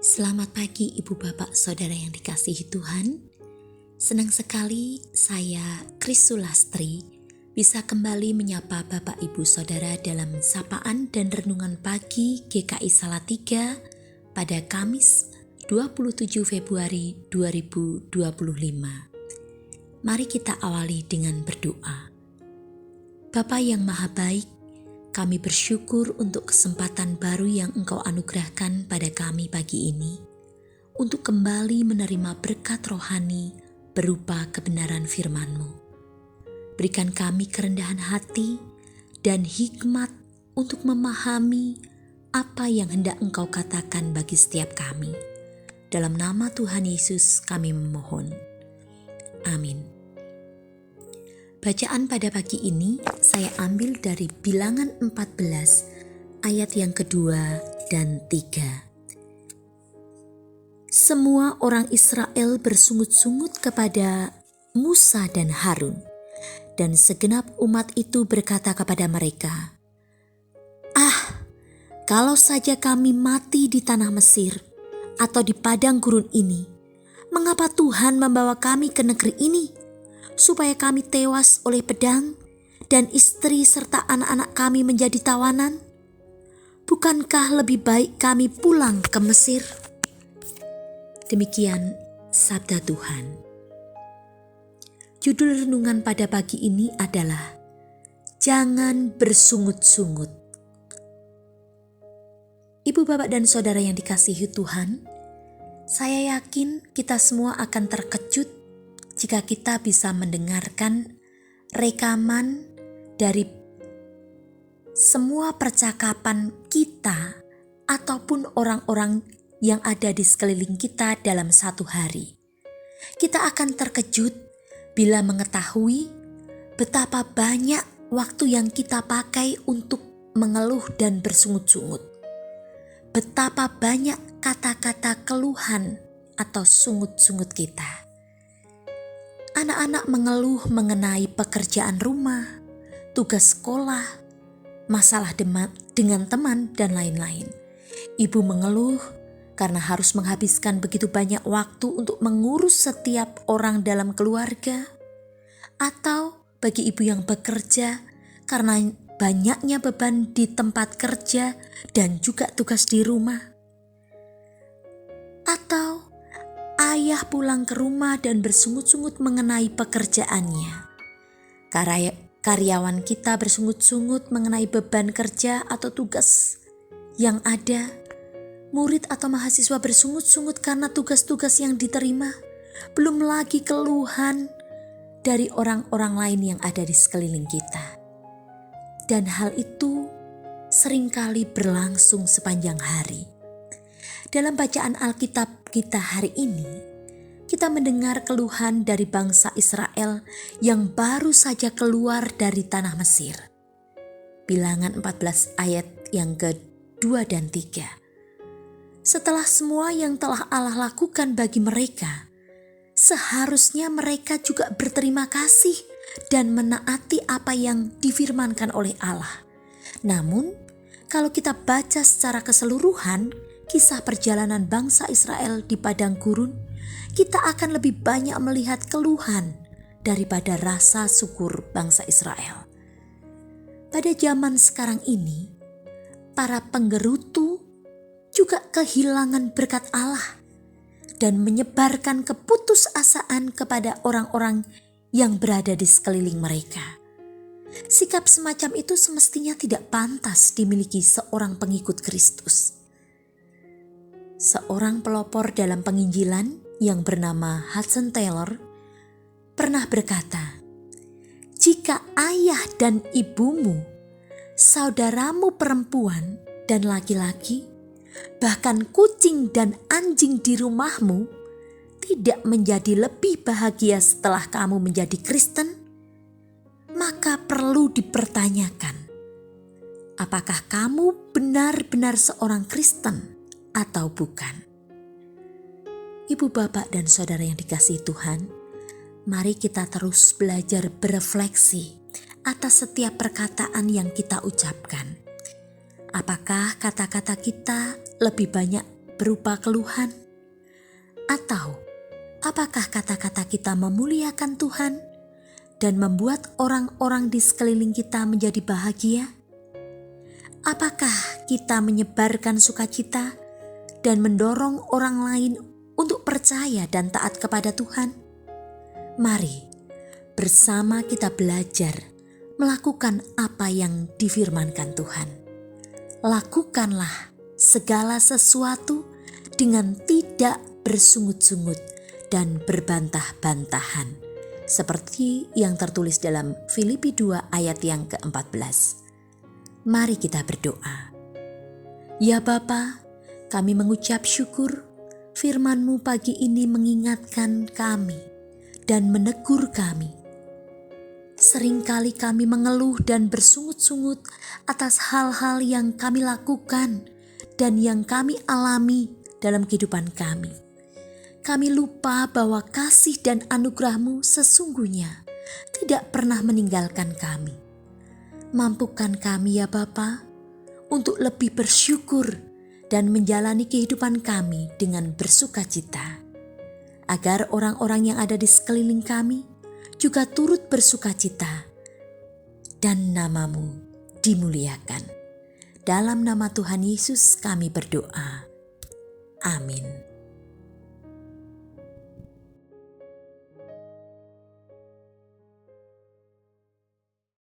Selamat pagi Ibu Bapak Saudara yang dikasihi Tuhan. Senang sekali saya Kris Sulastri bisa kembali menyapa Bapak Ibu Saudara dalam sapaan dan renungan pagi GKI Salatiga pada Kamis 27 Februari 2025. Mari kita awali dengan berdoa. Bapa yang Maha Baik, kami bersyukur untuk kesempatan baru yang Engkau anugerahkan pada kami pagi ini untuk kembali menerima berkat rohani berupa kebenaran firman-Mu. Berikan kami kerendahan hati dan hikmat untuk memahami apa yang hendak Engkau katakan bagi setiap kami. Dalam nama Tuhan Yesus kami memohon. Amin. Bacaan pada pagi ini saya ambil dari Bilangan 14 ayat yang kedua dan 3. Semua orang Israel bersungut-sungut kepada Musa dan Harun, dan segenap umat itu berkata kepada mereka, "Ah, kalau saja kami mati di tanah Mesir atau di padang gurun ini, mengapa Tuhan membawa kami ke negeri ini? Supaya kami tewas oleh pedang dan istri serta anak-anak kami menjadi tawanan? Bukankah lebih baik kami pulang ke Mesir?" Demikian sabda Tuhan. Judul renungan pada pagi ini adalah Jangan bersungut-sungut. Ibu, Bapak, dan Saudara yang dikasihi Tuhan, saya yakin kita semua akan terkejut jika kita bisa mendengarkan rekaman dari semua percakapan kita ataupun orang-orang yang ada di sekeliling kita dalam satu hari. Kita akan terkejut bila mengetahui betapa banyak waktu yang kita pakai untuk mengeluh dan bersungut-sungut. Betapa banyak kata-kata keluhan atau sungut-sungut kita. Anak-anak mengeluh mengenai pekerjaan rumah, tugas sekolah, masalah dengan teman, dan lain-lain. Ibu mengeluh karena harus menghabiskan begitu banyak waktu untuk mengurus setiap orang dalam keluarga. Atau bagi ibu yang bekerja karena banyaknya beban di tempat kerja dan juga tugas di rumah. Atau ayah pulang ke rumah dan bersungut-sungut mengenai pekerjaannya. Karyawan kita bersungut-sungut mengenai beban kerja atau tugas yang ada. Murid atau mahasiswa bersungut-sungut karena tugas-tugas yang diterima. Belum lagi keluhan dari orang-orang lain yang ada di sekeliling kita. Dan hal itu seringkali berlangsung sepanjang hari. Dalam bacaan Alkitab kita hari ini, kita mendengar keluhan dari bangsa Israel yang baru saja keluar dari tanah Mesir. Bilangan 14 ayat yang kedua dan 3. Setelah semua yang telah Allah lakukan bagi mereka, seharusnya mereka juga berterima kasih dan menaati apa yang difirmankan oleh Allah. Namun, kalau kita baca secara keseluruhan kisah perjalanan bangsa Israel di padang gurun, kita akan lebih banyak melihat keluhan daripada rasa syukur bangsa Israel. Pada zaman sekarang ini, para penggerutu juga kehilangan berkat Allah dan menyebarkan keputusasaan kepada orang-orang yang berada di sekeliling mereka. Sikap semacam itu semestinya tidak pantas dimiliki seorang pengikut Kristus. Seorang pelopor dalam penginjilan yang bernama Hudson Taylor pernah berkata, "Jika ayah dan ibumu, saudaramu perempuan dan laki-laki, bahkan kucing dan anjing di rumahmu tidak menjadi lebih bahagia setelah kamu menjadi Kristen, maka perlu dipertanyakan, apakah kamu benar-benar seorang Kristen atau bukan?" Ibu, Bapak, dan Saudara yang dikasihi Tuhan, mari kita terus belajar berefleksi atas setiap perkataan yang kita ucapkan. Apakah kata-kata kita lebih banyak berupa keluhan? Atau apakah kata-kata kita memuliakan Tuhan dan membuat orang-orang di sekeliling kita menjadi bahagia? Apakah kita menyebarkan sukacita dan mendorong orang lain untuk percaya dan taat kepada Tuhan? Mari bersama kita belajar melakukan apa yang difirmankan Tuhan. Lakukanlah segala sesuatu dengan tidak bersungut-sungut dan berbantah-bantahan, seperti yang tertulis dalam Filipi 2 ayat yang ke-14. Mari kita berdoa. Ya Bapa, kami mengucap syukur firman-Mu pagi ini mengingatkan kami dan menegur kami. Seringkali kami mengeluh dan bersungut-sungut atas hal-hal yang kami lakukan dan yang kami alami dalam kehidupan kami. Kami lupa bahwa kasih dan anugerah-Mu sesungguhnya tidak pernah meninggalkan kami. Mampukan kami ya Bapa untuk lebih bersyukur dan menjalani kehidupan kami dengan bersukacita, agar orang-orang yang ada di sekeliling kami juga turut bersukacita dan nama-Mu dimuliakan. Dalam nama Tuhan Yesus kami berdoa. Amin.